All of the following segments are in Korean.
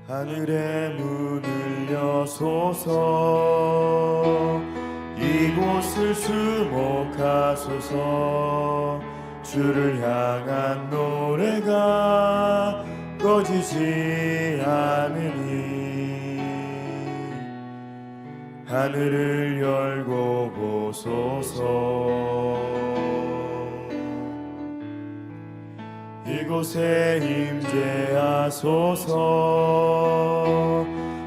하늘의 문을 여소서 이곳을 주목하소서 주를 향한 노래가 꺼지지 않으니 하늘을 열고 보소서 이곳에 임재하소서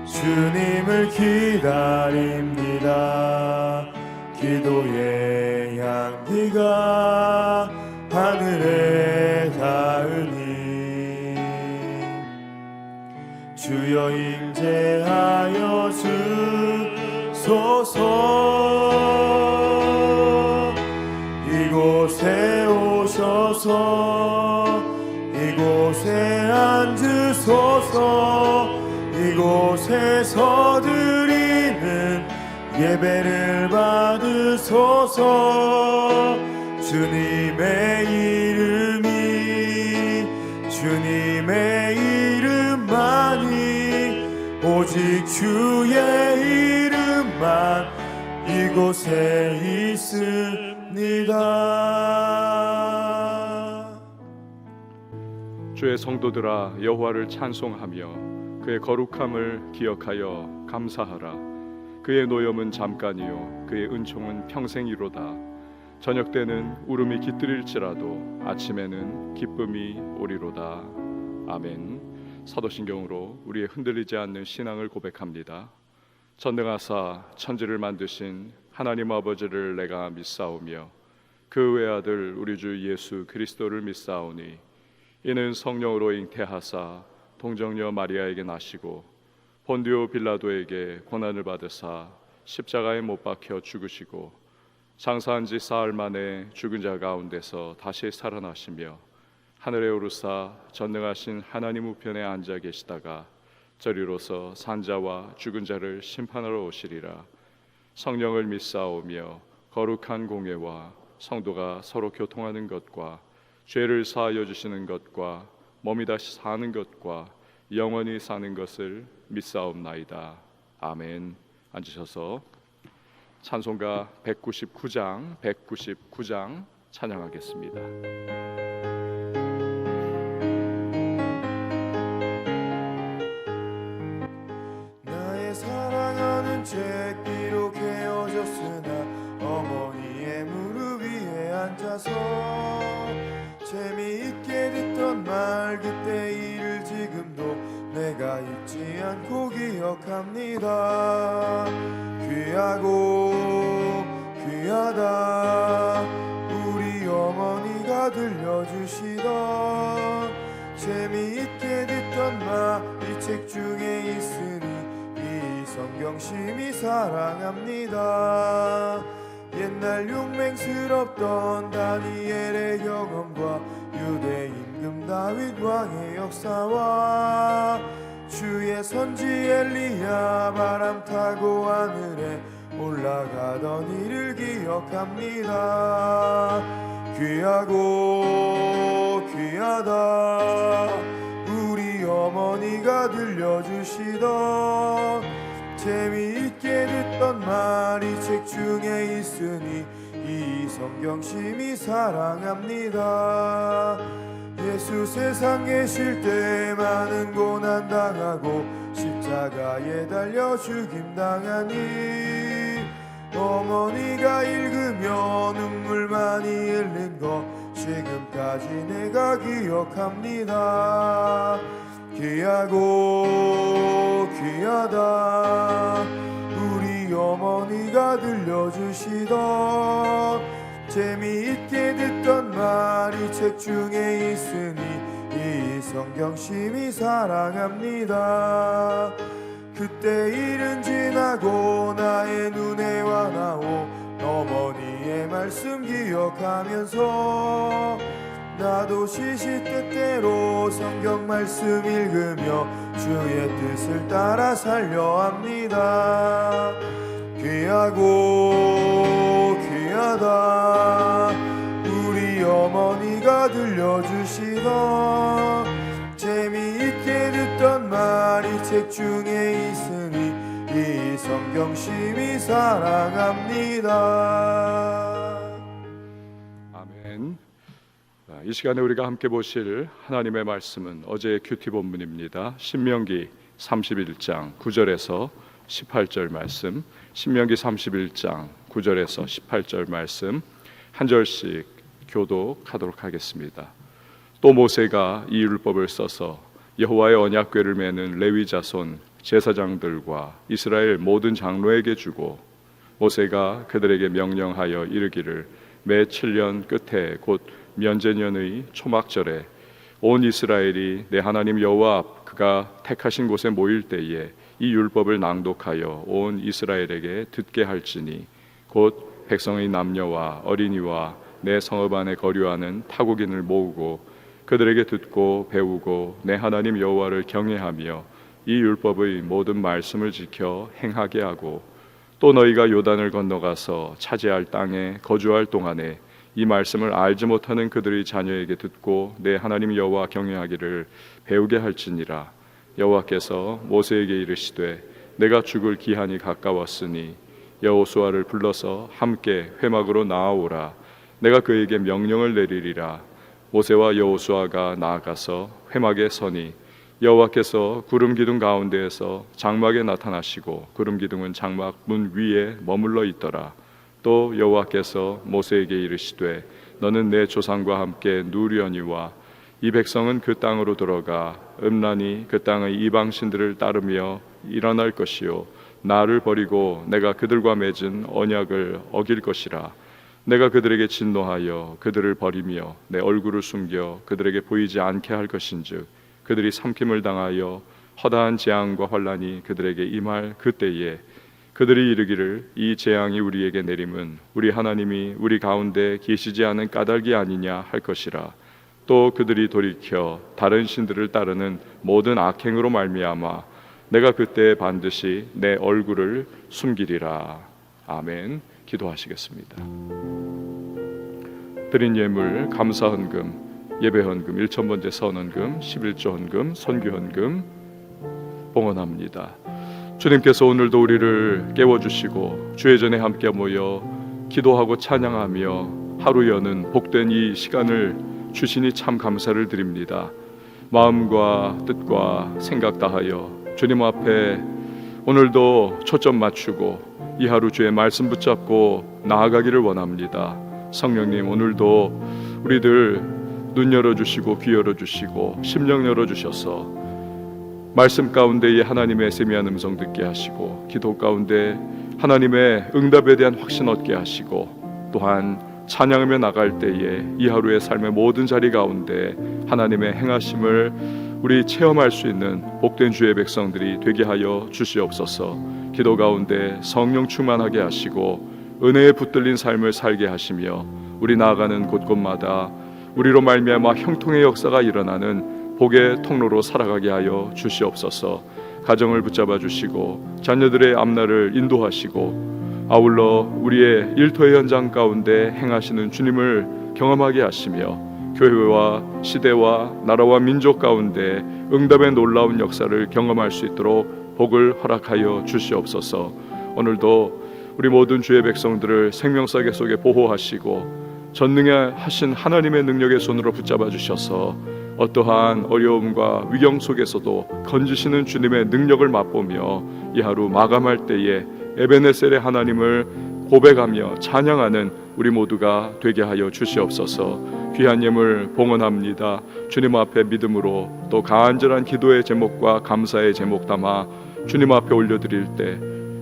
주님을 기다립니다 기도의 향기가 하늘에 닿으니 주여 임재하여 주소서 이곳에 오셔서 이곳에 앉으소서 이곳에서 드리는 예배를 받으소서 주님의 주님의 이름만이 오직 주의 이름만 이곳에 있습니다. 주의 성도들아 여호와를 찬송하며 그의 거룩함을 기억하여 감사하라. 그의 노염은 잠깐이요 그의 은총은 평생이로다. 저녁 때는 울음이 깃들일지라도 아침에는 기쁨이 오리로다. 아멘. 사도신경으로 우리의 흔들리지 않는 신앙을 고백합니다. 전능하사 천지를 만드신 하나님 아버지를 내가 믿사오며 그 외아들 우리 주 예수 그리스도를 믿사오니 이는 성령으로 잉태하사 동정녀 마리아에게 나시고 본디오 빌라도에게 고난을 받으사 십자가에 못 박혀 죽으시고 장사한 지 사흘 만에 죽은 자 가운데서 다시 살아나시며 하늘에 오르사 전능하신 하나님 우편에 앉아 계시다가 저리로서 산자와 죽은 자를 심판하러 오시리라. 성령을 믿사오며 거룩한 공예와 성도가 서로 교통하는 것과 죄를 사하여 주시는 것과 몸이 다시 사는 것과 영원히 사는 것을 믿사옵나이다. 아멘. 앉으셔서 찬송가 199장 찬양하겠습니다. 나의 사랑하는 죄 비록 헤어졌으나 어머니의 무릎 위에 앉아서 재미있게 듣던 말 그때 일을 지금도 내가 잊지 않고 기억합니다. 귀하고 귀하다 우리 어머니가 들려주시던 재미있게 듣던 말 이 책 중에 있으니 이 성경 심히 사랑합니다. 옛날 용맹스럽던 다니엘의 경험과 유대 임금 다윗 왕의 역사와 주의 선지 엘리야 바람 타고 하늘에 올라가던 일을 기억합니다. 귀하고 귀하다 우리 어머니가 들려주시던 재미있게 듣던 말 이 책 중에 있으니 이 성경 심히 사랑합니다. 예수 세상 계실 때 많은 고난 당하고 십자가에 달려 죽임 당하니 어머니가 읽으며 눈물 많이 흘린 거 지금까지 내가 기억합니다. 귀하고 귀하다 우리 어머니가 들려주시던 재미있게 듣던 말 이 책 중에 있으니 이 성경 심히 사랑합니다. 그때 일은 지나고 나의 눈에 와나오 어머니의 말씀 기억하면서 나도 시시때때로 성경 말씀 읽으며 주의 뜻을 따라 살려 합니다. 귀하고 귀하다 우리 어머니가 들려주시던 재미있게 듣던 말 이 책 영심이 사랑합니다. 아멘. 이 시간에 우리가 함께 보실 하나님의 말씀은 어제의 큐티 본문입니다. 신명기 31장 9절에서 18절 말씀, 신명기 31장 9절에서 18절 말씀 한 절씩 교독하도록 하겠습니다. 또 모세가 이 율법을 써서 여호와의 언약궤를 메는 레위 자손 제사장들과 이스라엘 모든 장로에게 주고 모세가 그들에게 명령하여 이르기를 매 7년 끝에 곧 면제년의 초막절에 온 이스라엘이 내 하나님 여호와 앞 그가 택하신 곳에 모일 때에 이 율법을 낭독하여 온 이스라엘에게 듣게 할지니 곧 백성의 남녀와 어린이와 내 성읍 안에 거류하는 타국인을 모으고 그들에게 듣고 배우고 내 하나님 여호와를 경외하며 이 율법의 모든 말씀을 지켜 행하게 하고 또 너희가 요단을 건너가서 차지할 땅에 거주할 동안에 이 말씀을 알지 못하는 그들의 자녀에게 듣고 내 하나님 여호와 경외하기를 배우게 할지니라. 여호와께서 모세에게 이르시되 내가 죽을 기한이 가까웠으니 여호수아를 불러서 함께 회막으로 나아오라. 내가 그에게 명령을 내리리라. 모세와 여호수아가 나아가서 회막에 서니 여호와께서 구름 기둥 가운데에서 장막에 나타나시고 구름 기둥은 장막 문 위에 머물러 있더라. 또 여호와께서 모세에게 이르시되 너는 내 조상과 함께 누려니와 이 백성은 그 땅으로 들어가 음란히 그 땅의 이방 신들을 따르며 일어날 것이요 나를 버리고 내가 그들과 맺은 언약을 어길 것이라. 내가 그들에게 진노하여 그들을 버리며 내 얼굴을 숨겨 그들에게 보이지 않게 할 것인즉 그들이 삼킴을 당하여 허다한 재앙과 환난이 그들에게 임할 그때에 그들이 이르기를 이 재앙이 우리에게 내림은 우리 하나님이 우리 가운데 계시지 않은 까닭이 아니냐 할 것이라. 또 그들이 돌이켜 다른 신들을 따르는 모든 악행으로 말미암아 내가 그때 반드시 내 얼굴을 숨기리라. 아멘. 기도하시겠습니다. 드린 예물 감사헌금 예배헌금 1,000번째 선헌금 11조 헌금 선교헌금 봉헌합니다. 주님께서 오늘도 우리를 깨워주시고 주의 전에 함께 모여 기도하고 찬양하며 하루 여는 복된 이 시간을 주시니 참 감사를 드립니다. 마음과 뜻과 생각 다하여 주님 앞에 오늘도 초점 맞추고 이 하루 주의 말씀 붙잡고 나아가기를 원합니다. 성령님 오늘도 우리들 눈 열어주시고 귀 열어주시고 심령 열어주셔서 말씀 가운데에 하나님의 세미한 음성 듣게 하시고 기도 가운데 하나님의 응답에 대한 확신 얻게 하시고 또한 찬양하며 나갈 때에 이 하루의 삶의 모든 자리 가운데 하나님의 행하심을 우리 체험할 수 있는 복된 주의 백성들이 되게 하여 주시옵소서. 기도 가운데 성령 충만하게 하시고 은혜에 붙들린 삶을 살게 하시며 우리 나아가는 곳곳마다 우리로 말미암아 형통의 역사가 일어나는 복의 통로로 살아가게 하여 주시옵소서. 가정을 붙잡아 주시고 자녀들의 앞날을 인도하시고 아울러 우리의 일터의 현장 가운데 행하시는 주님을 경험하게 하시며 교회와 시대와 나라와 민족 가운데 응답의 놀라운 역사를 경험할 수 있도록 복을 허락하여 주시옵소서. 오늘도 우리 모든 주의 백성들을 생명사계 속에 보호하시고 전능하신 하나님의 능력의 손으로 붙잡아 주셔서 어떠한 어려움과 위경 속에서도 건지시는 주님의 능력을 맛보며 이 하루 마감할 때에 에베네셀의 하나님을 고백하며 찬양하는 우리 모두가 되게 하여 주시옵소서. 귀한 예물 봉헌합니다. 주님 앞에 믿음으로 또 간절한 기도의 제목과 감사의 제목 담아 주님 앞에 올려드릴 때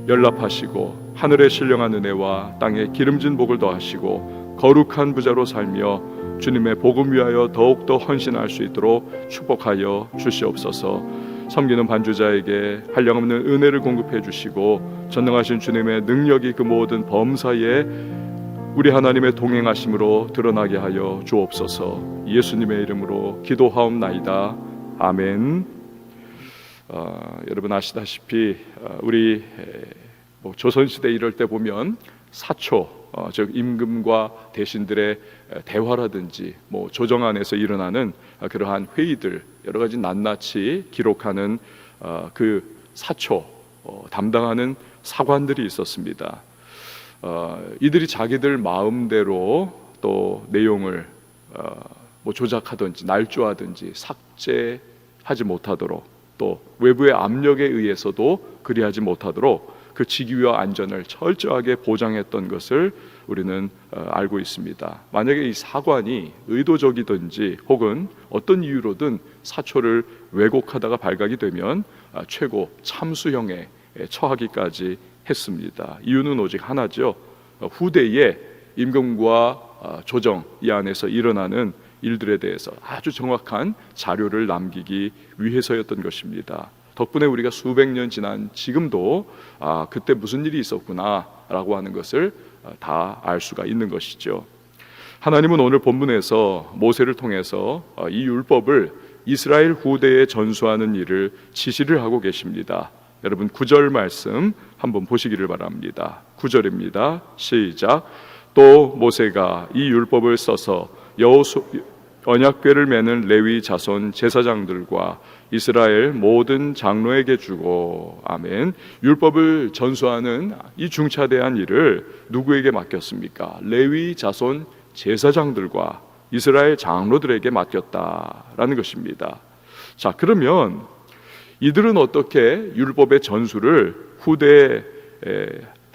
연락하시고 하늘의 신령한 은혜와 땅에 기름진 복을 더하시고 거룩한 부자로 살며 주님의 복음 위하여 더욱더 헌신할 수 있도록 축복하여 주시옵소서. 섬기는 반주자에게 한량없는 은혜를 공급해 주시고 전능하신 주님의 능력이 그 모든 범사에 우리 하나님의 동행하심으로 드러나게 하여 주옵소서. 예수님의 이름으로 기도하옵나이다. 아멘. 여러분 아시다시피 우리 조선시대 이럴 때 보면 사초 즉 임금과 대신들의 대화라든지 조정 안에서 일어나는 그러한 회의들 여러 가지 낱낱이 기록하는 그 사초 담당하는 사관들이 있었습니다. 이들이 자기들 마음대로 또 내용을 조작하든지 날조하든지 삭제하지 못하도록, 또 외부의 압력에 의해서도 그리하지 못하도록 그 직위와 안전을 철저하게 보장했던 것을 우리는 알고 있습니다. 만약에 이 사관이 의도적이든지 혹은 어떤 이유로든 사초를 왜곡하다가 발각이 되면 최고 참수형에 처하기까지 했습니다. 이유는 오직 하나죠. 후대에 임금과 조정 이 안에서 일어나는 일들에 대해서 아주 정확한 자료를 남기기 위해서였던 것입니다. 덕분에 우리가 수백 년 지난 지금도 그때 무슨 일이 있었구나 라고 하는 것을 다 알 수가 있는 것이죠. 하나님은 오늘 본문에서 모세를 통해서 이 율법을 이스라엘 후대에 전수하는 일을 지시를 하고 계십니다. 여러분 9절 말씀 한번 보시기를 바랍니다. 9절입니다. 시작. 또 모세가 이 율법을 써서 언약궤를 매는 레위 자손 제사장들과 이스라엘 모든 장로에게 주고. 아멘. 율법을 전수하는 이 중차대한 일을 누구에게 맡겼습니까? 레위 자손 제사장들과 이스라엘 장로들에게 맡겼다라는 것입니다. 자, 그러면 이들은 어떻게 율법의 전수를 후대에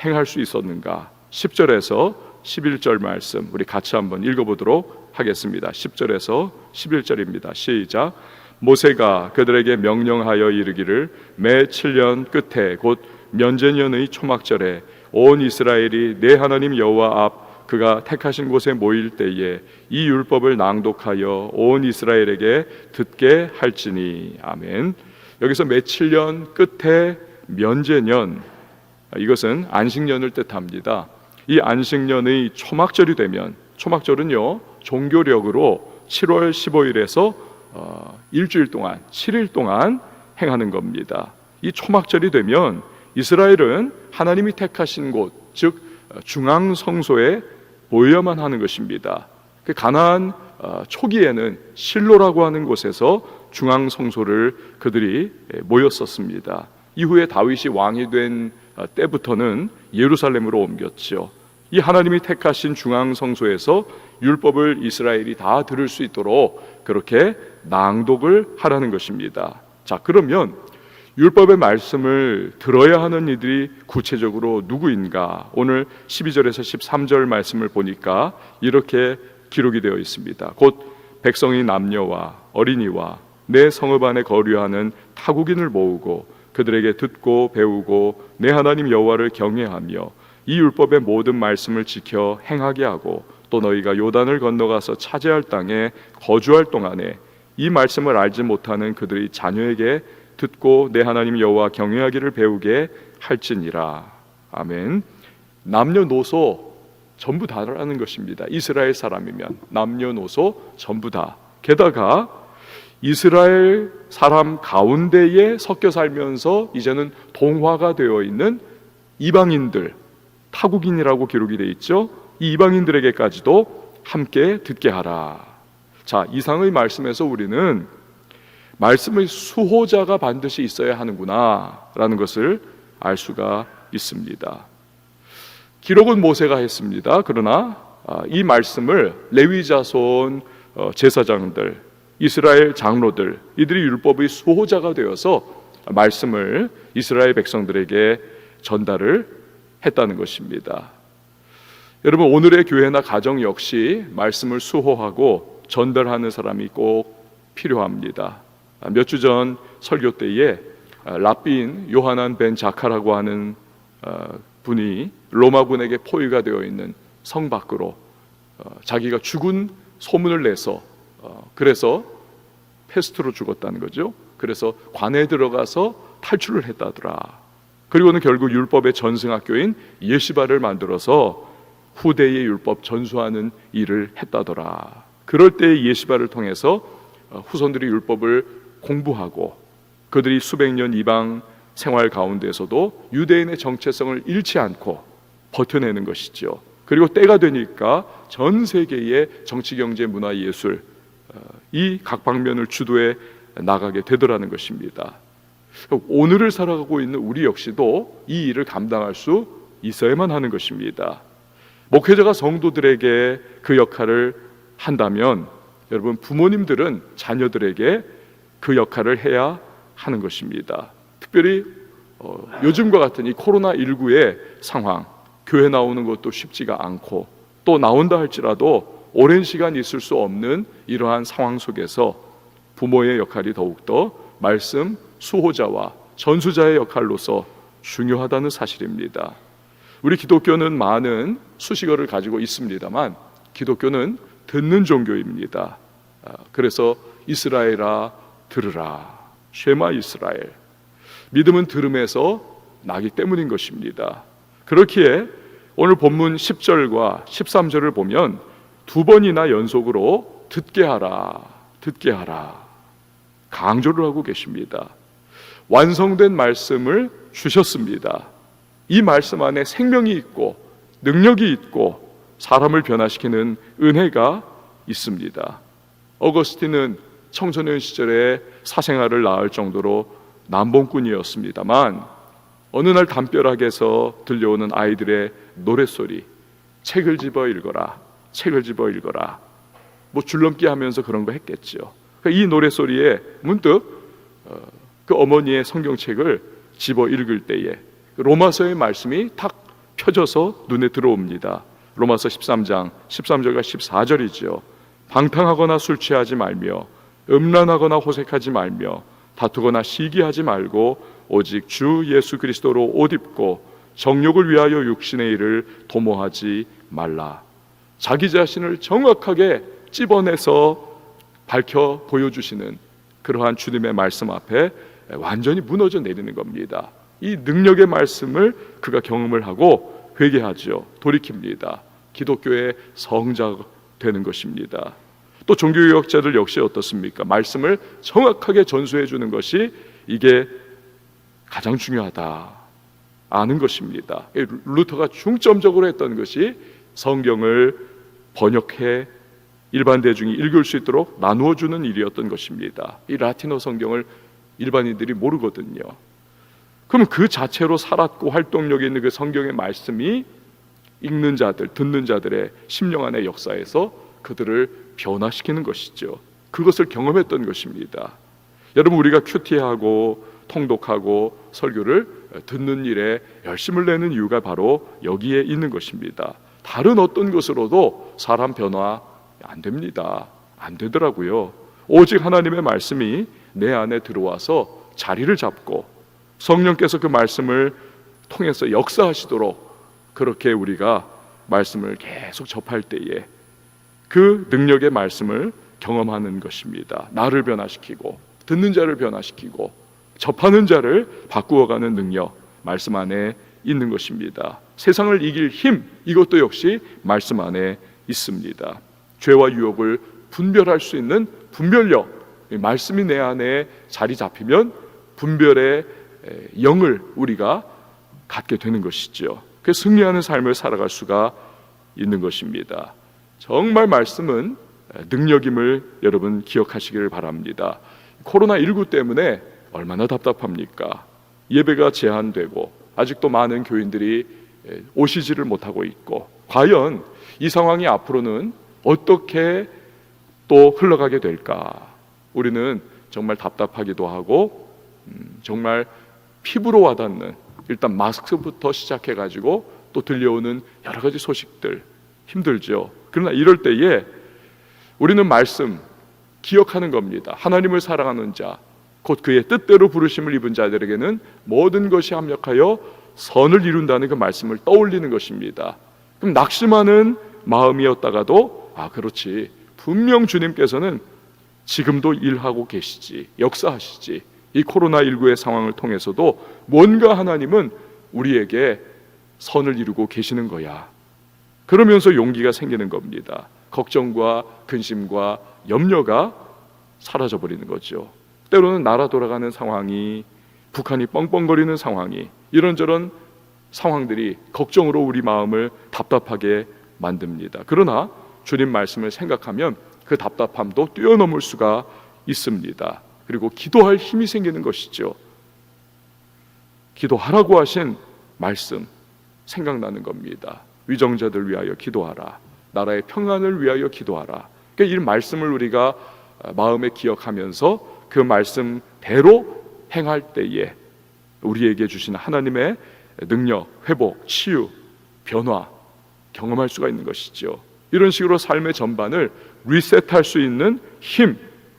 행할 수 있었는가? 10절에서 11절 말씀 우리 같이 한번 읽어보도록 하겠습니다. 10절에서 11절입니다. 시작. 모세가 그들에게 명령하여 이르기를 매 7년 끝에 곧 면제년의 초막절에 온 이스라엘이 내 하나님 여호와 앞 그가 택하신 곳에 모일 때에 이 율법을 낭독하여 온 이스라엘에게 듣게 할지니. 아멘. 여기서 매 7년 끝에 면제년, 이것은 안식년을 뜻합니다. 이 안식년의 초막절이 되면, 초막절은요 종교력으로 7월 15일에서 일주일 동안 7일 동안 행하는 겁니다. 이 초막절이 되면 이스라엘은 하나님이 택하신 곳, 즉 중앙성소에 모여야만 하는 것입니다. 그 가나안 초기에는 실로라고 하는 곳에서 중앙성소를 그들이 모였었습니다. 이후에 다윗이 왕이 된 때부터는 예루살렘으로 옮겼죠. 이 하나님이 택하신 중앙성소에서 율법을 이스라엘이 다 들을 수 있도록 그렇게 낭독을 하라는 것입니다. 자, 그러면 율법의 말씀을 들어야 하는 이들이 구체적으로 누구인가? 오늘 12절에서 13절 말씀을 보니까 이렇게 기록이 되어 있습니다. 곧 백성이 남녀와 어린이와 내 성읍 안에 거류하는 타국인을 모으고 그들에게 듣고 배우고 내 하나님 여호와를 경외하며 이 율법의 모든 말씀을 지켜 행하게 하고 또 너희가 요단을 건너가서 차지할 땅에 거주할 동안에 이 말씀을 알지 못하는 그들의 자녀에게 듣고 내 하나님 여호와 경외하기를 배우게 할지니라. 아멘. 남녀노소 전부 다라는 것입니다. 이스라엘 사람이면 남녀노소 전부 다. 게다가 이스라엘 사람 가운데에 섞여 살면서 이제는 동화가 되어 있는 이방인들, 타국인이라고 기록이 되어 있죠. 이 이방인들에게까지도 함께 듣게 하라. 자, 이상의 말씀에서 우리는 말씀의 수호자가 반드시 있어야 하는구나 라는 것을 알 수가 있습니다. 기록은 모세가 했습니다. 그러나 이 말씀을 레위 자손 제사장들, 이스라엘 장로들, 이들이 율법의 수호자가 되어서 말씀을 이스라엘 백성들에게 전달을 했다는 것입니다. 여러분, 오늘의 교회나 가정 역시 말씀을 수호하고 전달하는 사람이 꼭 필요합니다. 몇 주 전 설교 때에 랍비인 요하난 벤 자카라고 하는 분이 로마군에게 포위가 되어 있는 성 밖으로 자기가 죽은 소문을 내서 그래서 패스트로 죽었다는 거죠. 그래서 관에 들어가서 탈출을 했다더라. 그리고는 결국 율법의 전승학교인 예시바를 만들어서 후대의 율법 전수하는 일을 했다더라. 그럴 때 예시바를 통해서 후손들이 율법을 공부하고 그들이 수백 년 이방 생활 가운데서도 유대인의 정체성을 잃지 않고 버텨내는 것이죠. 그리고 때가 되니까 전 세계의 정치, 경제, 문화, 예술 이 각 방면을 주도해 나가게 되더라는 것입니다. 오늘을 살아가고 있는 우리 역시도 이 일을 감당할 수 있어야만 하는 것입니다. 목회자가 성도들에게 그 역할을 한다면 여러분, 부모님들은 자녀들에게 그 역할을 해야 하는 것입니다. 특별히 요즘과 같은 이 코로나19의 상황, 교회 나오는 것도 쉽지가 않고 또 나온다 할지라도 오랜 시간 있을 수 없는 이러한 상황 속에서 부모의 역할이 더욱더 말씀 수호자와 전수자의 역할로서 중요하다는 사실입니다. 우리 기독교는 많은 수식어를 가지고 있습니다만 기독교는 듣는 종교입니다. 그래서 이스라엘아 들으라, 쉐마 이스라엘. 믿음은 들음에서 나기 때문인 것입니다. 그렇기에 오늘 본문 10절과 13절을 보면 두 번이나 연속으로 듣게 하라, 듣게 하라 강조를 하고 계십니다. 완성된 말씀을 주셨습니다. 이 말씀 안에 생명이 있고 능력이 있고 사람을 변화시키는 은혜가 있습니다. 어거스틴은 청소년 시절에 사생아를 낳을 정도로 남봉꾼이었습니다만 어느 날 담벼락에서 들려오는 아이들의 노랫소리, 책을 집어 읽어라, 책을 집어 읽어라, 뭐 줄넘기 하면서 그런 거 했겠죠. 이 노랫소리에 문득 그 어머니의 성경책을 집어 읽을 때에 로마서의 말씀이 탁 펴져서 눈에 들어옵니다. 로마서 13장 13절과 14절이죠. 방탕하거나 술 취하지 말며 음란하거나 호색하지 말며 다투거나 시기하지 말고 오직 주 예수 그리스도로 옷 입고 정욕을 위하여 육신의 일을 도모하지 말라. 자기 자신을 정확하게 찝어내서 밝혀 보여주시는 그러한 주님의 말씀 앞에 완전히 무너져 내리는 겁니다. 이 능력의 말씀을 그가 경험을 하고 회개하죠. 돌이킵니다. 기독교의 성자가 되는 것입니다. 또 종교개혁자들 역시 어떻습니까? 말씀을 정확하게 전수해 주는 것이 이게 가장 중요하다 아는 것입니다. 루터가 중점적으로 했던 것이 성경을 번역해 일반 대중이 읽을 수 있도록 나누어 주는 일이었던 것입니다. 이 라틴어 성경을 일반인들이 모르거든요. 그럼 그 자체로 살았고 활동력이 있는 그 성경의 말씀이 읽는 자들, 듣는 자들의 심령 안의 역사에서 그들을 변화시키는 것이죠. 그것을 경험했던 것입니다. 여러분, 우리가 큐티하고 통독하고 설교를 듣는 일에 열심을 내는 이유가 바로 여기에 있는 것입니다. 다른 어떤 것으로도 사람 변화 안 됩니다. 안 되더라고요. 오직 하나님의 말씀이 내 안에 들어와서 자리를 잡고 성령께서 그 말씀을 통해서 역사하시도록 그렇게 우리가 말씀을 계속 접할 때에 그 능력의 말씀을 경험하는 것입니다. 나를 변화시키고 듣는 자를 변화시키고 접하는 자를 바꾸어가는 능력, 말씀 안에 있는 것입니다. 세상을 이길 힘, 이것도 역시 말씀 안에 있습니다. 죄와 유혹을 분별할 수 있는 분별력, 말씀이 내 안에 자리 잡히면 분별의 영을 우리가 갖게 되는 것이죠. 그 승리하는 삶을 살아갈 수가 있는 것입니다. 정말 말씀은 능력임을 여러분 기억하시기를 바랍니다. 코로나19 때문에 얼마나 답답합니까? 예배가 제한되고 아직도 많은 교인들이 오시지를 못하고 있고, 과연 이 상황이 앞으로는 어떻게 또 흘러가게 될까? 우리는 정말 답답하기도 하고 정말 피부로 와닿는, 일단 마스크부터 시작해가지고 또 들려오는 여러 가지 소식들 힘들죠. 그러나 이럴 때에 우리는 말씀 기억하는 겁니다. 하나님을 사랑하는 자, 곧 그의 뜻대로 부르심을 입은 자들에게는 모든 것이 합력하여 선을 이룬다는 그 말씀을 떠올리는 것입니다. 그럼 낙심하는 마음이었다가도 그렇지, 분명 주님께서는 지금도 일하고 계시지, 역사하시지, 이 코로나19의 상황을 통해서도 뭔가 하나님은 우리에게 선을 이루고 계시는 거야. 그러면서 용기가 생기는 겁니다. 걱정과 근심과 염려가 사라져버리는 거죠. 때로는 나라 돌아가는 상황이, 북한이 뻥뻥거리는 상황이, 이런저런 상황들이 걱정으로 우리 마음을 답답하게 만듭니다. 그러나 주님 말씀을 생각하면 그 답답함도 뛰어넘을 수가 있습니다. 그리고 기도할 힘이 생기는 것이죠. 기도하라고 하신 말씀 생각나는 겁니다. 위정자들 위하여 기도하라. 나라의 평안을 위하여 기도하라. 그러니까 이 말씀을 우리가 마음에 기억하면서 그 말씀대로 행할 때에 우리에게 주신 하나님의 능력, 회복, 치유, 변화 경험할 수가 있는 것이죠. 이런 식으로 삶의 전반을 리셋할 수 있는 힘,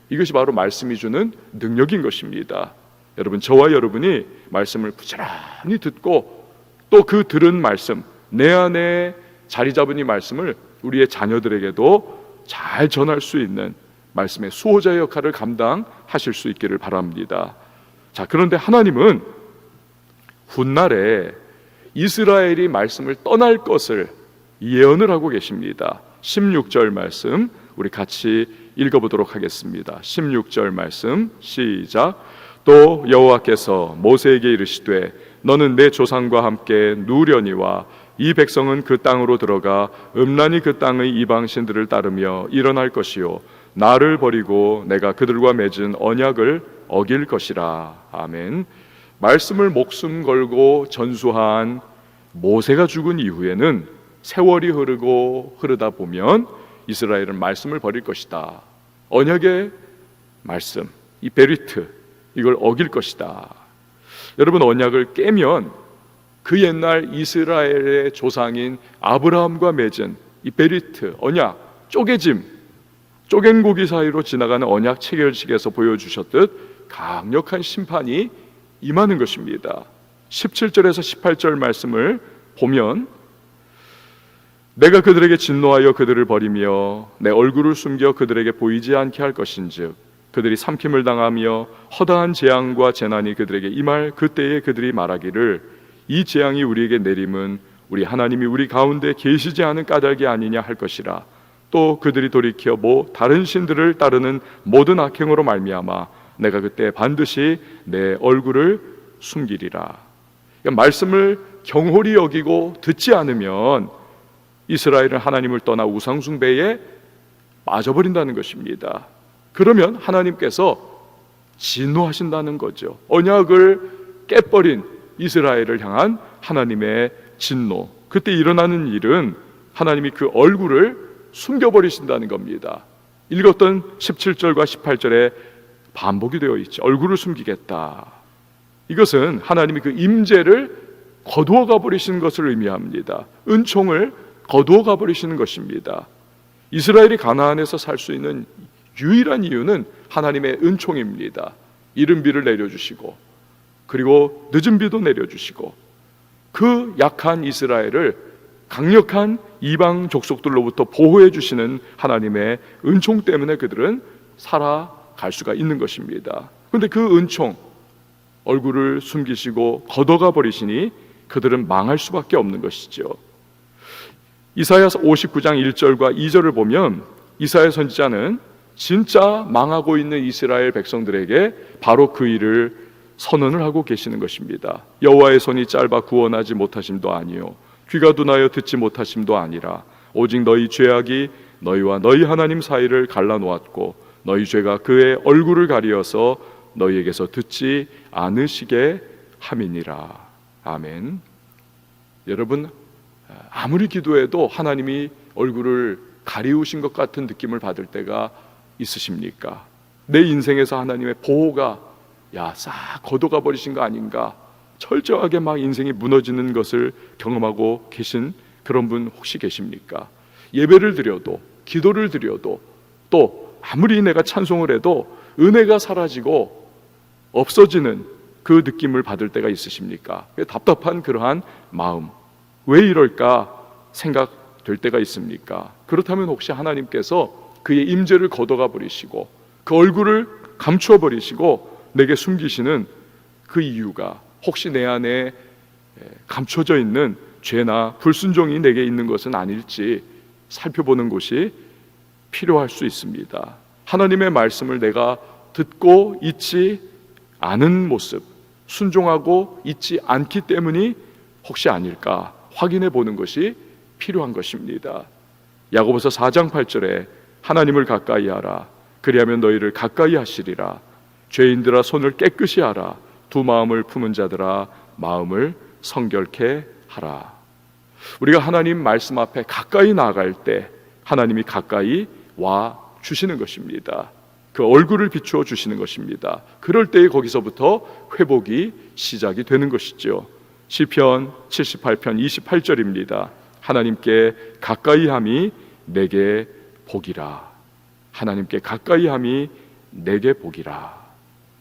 이것이 바로 말씀이 주는 능력인 것입니다. 여러분, 저와 여러분이 말씀을 부지런히 듣고 또 그 들은 말씀, 내 안에 자리 잡은 이 말씀을 우리의 자녀들에게도 잘 전할 수 있는 말씀의 수호자의 역할을 감당하실 수 있기를 바랍니다. 자, 그런데 하나님은 훗날에 이스라엘이 말씀을 떠날 것을 예언을 하고 계십니다. 16절 말씀 우리 같이 읽어보도록 하겠습니다. 16절 말씀 시작. 또 여호와께서 모세에게 이르시되 너는 내 조상과 함께 누려니와 이 백성은 그 땅으로 들어가 음란히 그 땅의 이방신들을 따르며 일어날 것이요 나를 버리고 내가 그들과 맺은 언약을 어길 것이라. 아멘. 말씀을 목숨 걸고 전수한 모세가 죽은 이후에는 세월이 흐르다 보면 이스라엘은 말씀을 버릴 것이다. 언약의 말씀, 이 베리트, 이걸 어길 것이다. 여러분, 언약을 깨면 그 옛날 이스라엘의 조상인 아브라함과 맺은 이 베리트, 언약, 쪼갠 고기 사이로 지나가는 언약 체결식에서 보여주셨듯 강력한 심판이 임하는 것입니다. 17절에서 18절 말씀을 보면 내가 그들에게 진노하여 그들을 버리며 내 얼굴을 숨겨 그들에게 보이지 않게 할 것인즉 그들이 삼킴을 당하며 허다한 재앙과 재난이 그들에게 임할 그때에 그들이 말하기를 이 재앙이 우리에게 내림은 우리 하나님이 우리 가운데 계시지 않은 까닭이 아니냐 할 것이라. 또 그들이 돌이켜 다른 신들을 따르는 모든 악행으로 말미암아 내가 그때 반드시 내 얼굴을 숨기리라. 그러니까 말씀을 경홀히 여기고 듣지 않으면 이스라엘은 하나님을 떠나 우상 숭배에 빠져버린다는 것입니다. 그러면 하나님께서 진노하신다는 거죠. 언약을 깨버린 이스라엘을 향한 하나님의 진노. 그때 일어나는 일은 하나님이 그 얼굴을 숨겨버리신다는 겁니다. 읽었던 17절과 18절에 반복이 되어 있죠. 얼굴을 숨기겠다. 이것은 하나님이 그 임재를 거두어 가버리시는 것을 의미합니다. 은총을 거두어 가버리시는 것입니다. 이스라엘이 가나안에서 살 수 있는 유일한 이유는 하나님의 은총입니다. 이른 비를 내려주시고 그리고 늦은 비도 내려주시고 그 약한 이스라엘을 강력한 이방 족속들로부터 보호해 주시는 하나님의 은총 때문에 그들은 살아갈 수가 있는 것입니다. 그런데 그 은총, 얼굴을 숨기시고 걷어가 버리시니 그들은 망할 수밖에 없는 것이죠. 이사야 59장 1절과 2절을 보면 이사야 선지자는 진짜 망하고 있는 이스라엘 백성들에게 바로 그 일을 선언을 하고 계시는 것입니다. 여호와의 손이 짧아 구원하지 못하심도 아니요 귀가 둔하여 듣지 못하심도 아니라 오직 너희 죄악이 너희와 너희 하나님 사이를 갈라놓았고 너희 죄가 그의 얼굴을 가리어서 너희에게서 듣지 않으시게 함이니라. 아멘. 여러분, 아무리 기도해도 하나님이 얼굴을 가리우신 것 같은 느낌을 받을 때가 있으십니까? 내 인생에서 하나님의 보호가 싹 걷어가 버리신 거 아닌가, 철저하게 막 인생이 무너지는 것을 경험하고 계신 그런 분 혹시 계십니까? 예배를 드려도 기도를 드려도 또 아무리 내가 찬송을 해도 은혜가 사라지고 없어지는 그 느낌을 받을 때가 있으십니까? 답답한 그러한 마음, 왜 이럴까 생각될 때가 있습니까? 그렇다면 혹시 하나님께서 그의 임재를 걷어가 버리시고 그 얼굴을 감추어 버리시고 내게 숨기시는 그 이유가 혹시 내 안에 감춰져 있는 죄나 불순종이 내게 있는 것은 아닐지 살펴보는 것이 필요할 수 있습니다. 하나님의 말씀을 내가 듣고 있지 않은 모습, 순종하고 있지 않기 때문이 혹시 아닐까 확인해 보는 것이 필요한 것입니다. 야고보서 4장 8절에 하나님을 가까이 하라. 그리하면 너희를 가까이 하시리라. 죄인들아 손을 깨끗이 하라. 두 마음을 품은 자들아 마음을 성결케 하라. 우리가 하나님 말씀 앞에 가까이 나아갈 때 하나님이 가까이 와 주시는 것입니다. 그 얼굴을 비추어 주시는 것입니다. 그럴 때에 거기서부터 회복이 시작이 되는 것이죠. 시편 78편 28절입니다. 하나님께 가까이함이 내게 복이라. 하나님께 가까이함이 내게 복이라.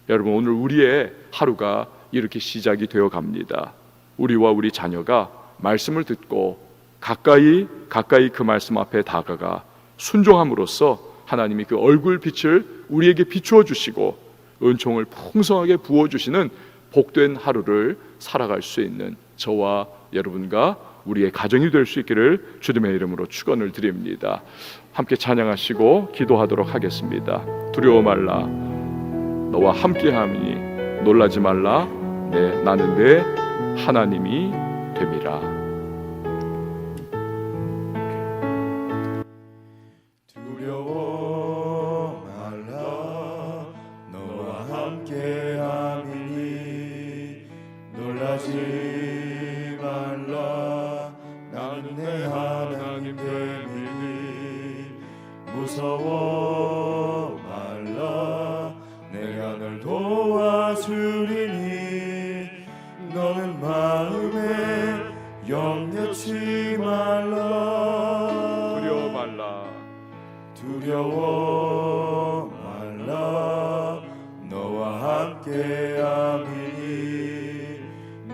여러분, 오늘 우리의 하루가 이렇게 시작이 되어 갑니다. 우리와 우리 자녀가 말씀을 듣고 가까이 그 말씀 앞에 다가가 순종함으로써 하나님이 그 얼굴 빛을 우리에게 비추어 주시고 은총을 풍성하게 부어 주시는 복된 하루를 살아갈 수 있는 저와 여러분과 우리의 가정이 될 수 있기를 주님의 이름으로 축원을 드립니다. 함께 찬양하시고 기도하도록 하겠습니다. 두려워 말라, 너와 함께함이니 놀라지 말라, 나는 내 하나님이 됨이라. 두려워 말라, 너와 함께함이니 놀라지 말라, 나는 내 하나님 됨이니 무서워 말라, 내가 널 도와주리니 너는 마음에 염려치 말라. 두려워 말라, 두려워 말라, 너와 함께함이니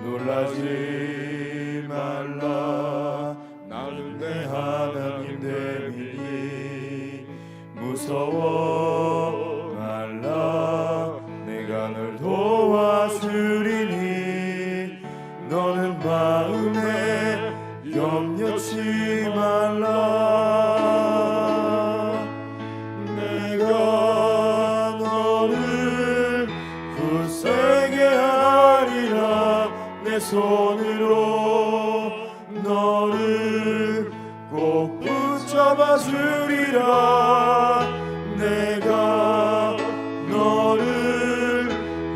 놀라지 말라, 나는 내 하나님 됨이니 무서워 말라, 내가 널 도와주리니 너는 마음에 염려치 말라. 내가 너를 굳세게 하리라, 내 손으로 너를 꼭 붙잡아 주리라. 내가 너를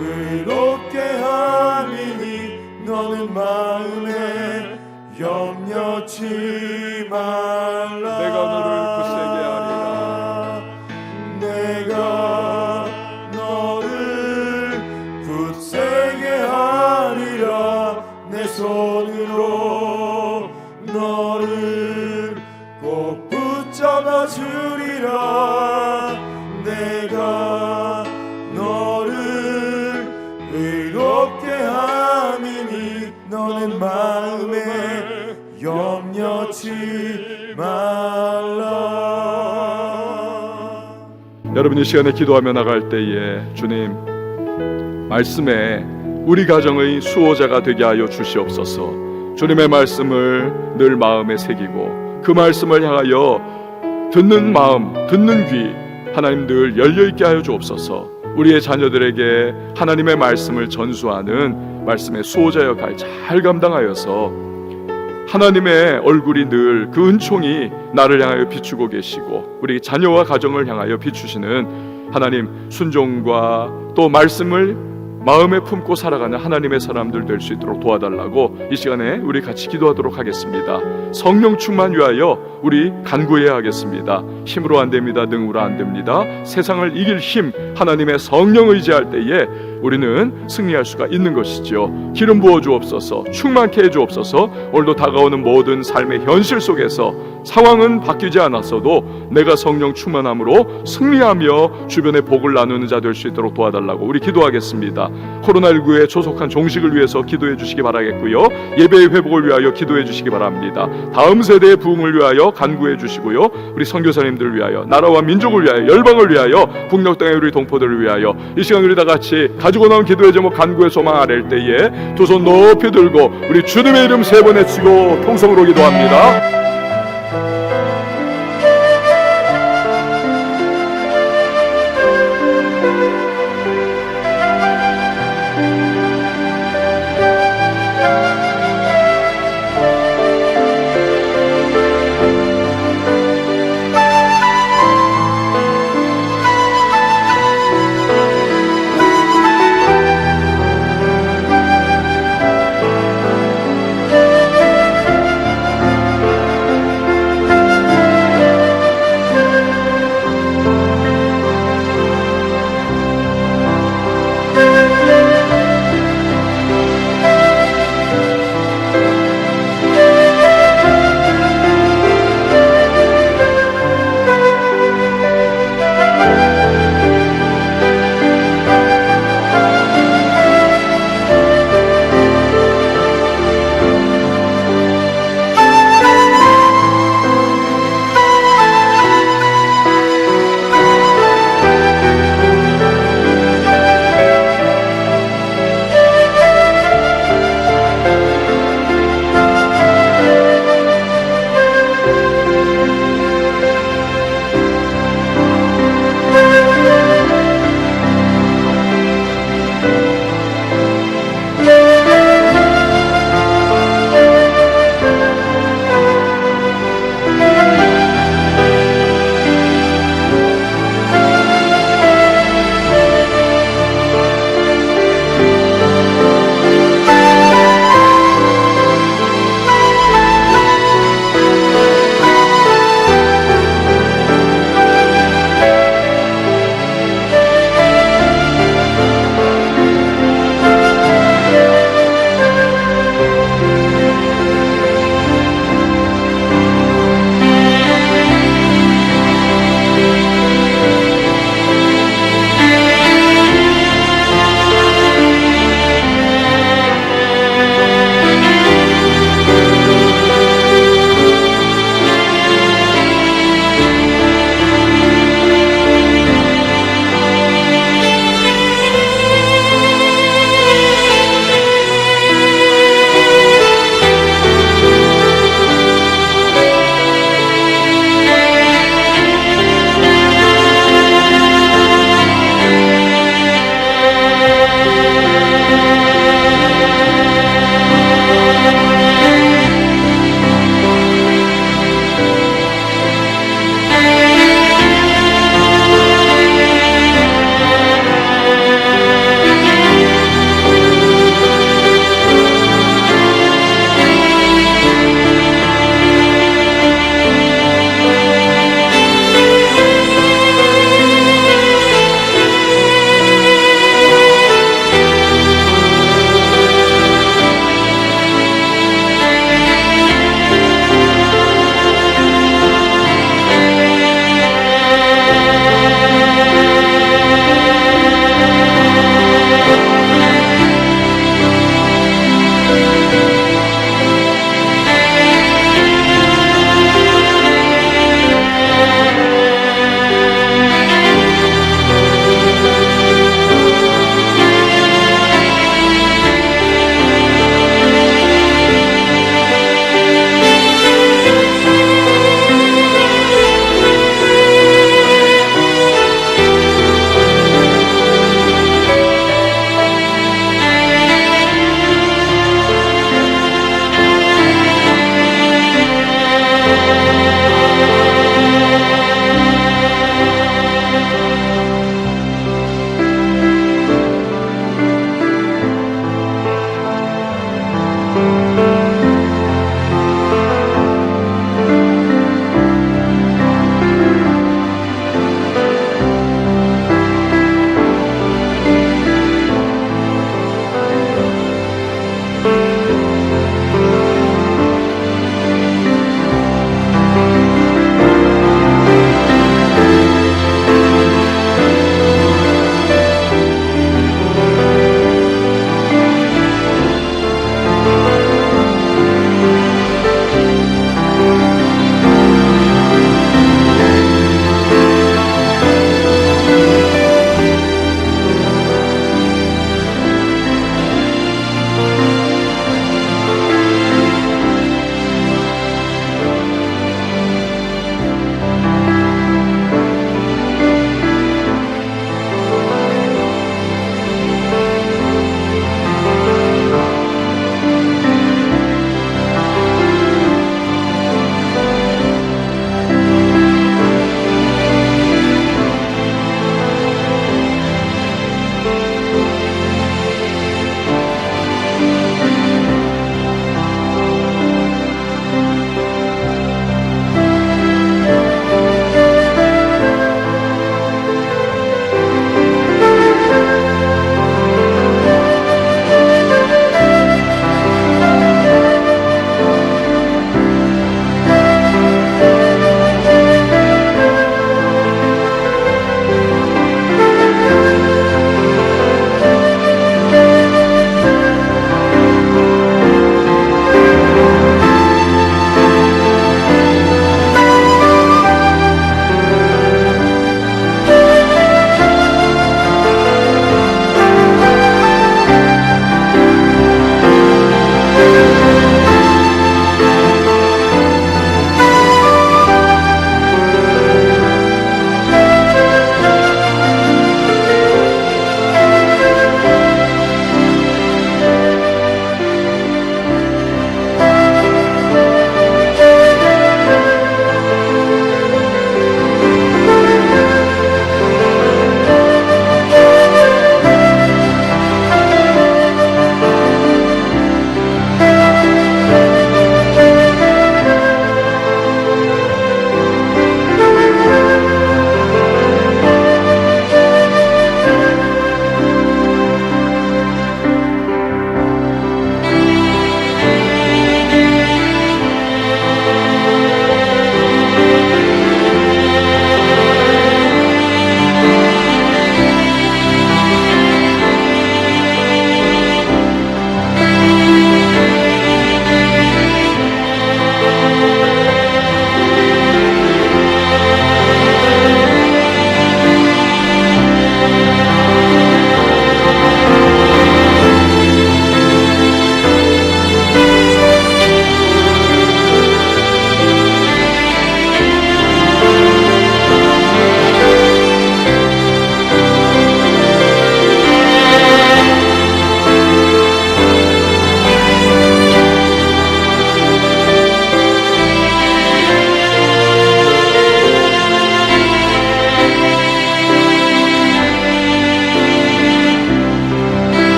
의롭게 함이니 너는 마음에 염려치 말라. 내가 너를 굳세게 하리라. 내가 너를 굳세게 하리라, 내 손으로 너를 꼭 붙잡아 주리라. 내가 너를 의롭게 함이니 너는 마음에 염려치 말라. 여러분, 이 시간에 기도하며 나갈 때에 주님 말씀에 우리 가정의 수호자가 되게 하여 주시옵소서. 주님의 말씀을 늘 마음에 새기고 그 말씀을 향하여 듣는 마음, 듣는 귀 하나님 늘 열려있게 하여 주옵소서. 우리의 자녀들에게 하나님의 말씀을 전수하는 말씀의 수호자 역할 잘 감당하여서 하나님의 얼굴이 늘 그 은총이 나를 향하여 비추고 계시고 우리 자녀와 가정을 향하여 비추시는 하나님 순종과 또 말씀을 마음에 품고 살아가는 하나님의 사람들 될 수 있도록 도와달라고 이 시간에 우리 같이 기도하도록 하겠습니다. 성령 충만 위하여 우리 간구해야 하겠습니다. 힘으로 안 됩니다. 능으로 안 됩니다. 세상을 이길 힘 하나님의 성령 의지할 때에 우리는 승리할 수가 있는 것이죠. 기름 부어 주옵소서. 충만케 해 주옵소서. 오늘도 다가오는 모든 삶의 현실 속에서 상황은 바뀌지 않았어도 내가 성령 충만함으로 승리하며 주변의 복을 나누는 자 될 수 있도록 도와달라고 우리 기도하겠습니다. 코로나19의 조속한 종식을 위해서 기도해 주시기 바라겠고요. 예배의 회복을 위하여 기도해 주시기 바랍니다. 다음 세대의 부흥을 위하여 간구해 주시고요. 우리 선교사님들을 위하여, 나라와 민족을 위하여, 열방을 위하여, 북녘 땅의 우리 동포들을 위하여 이 시간 우리 다 같이 가지고 나온 기도의 제목 간구의 소망 아랠 때에 두 손 높이 들고 우리 주님의 이름 세 번 외치고 통성으로 기도합니다.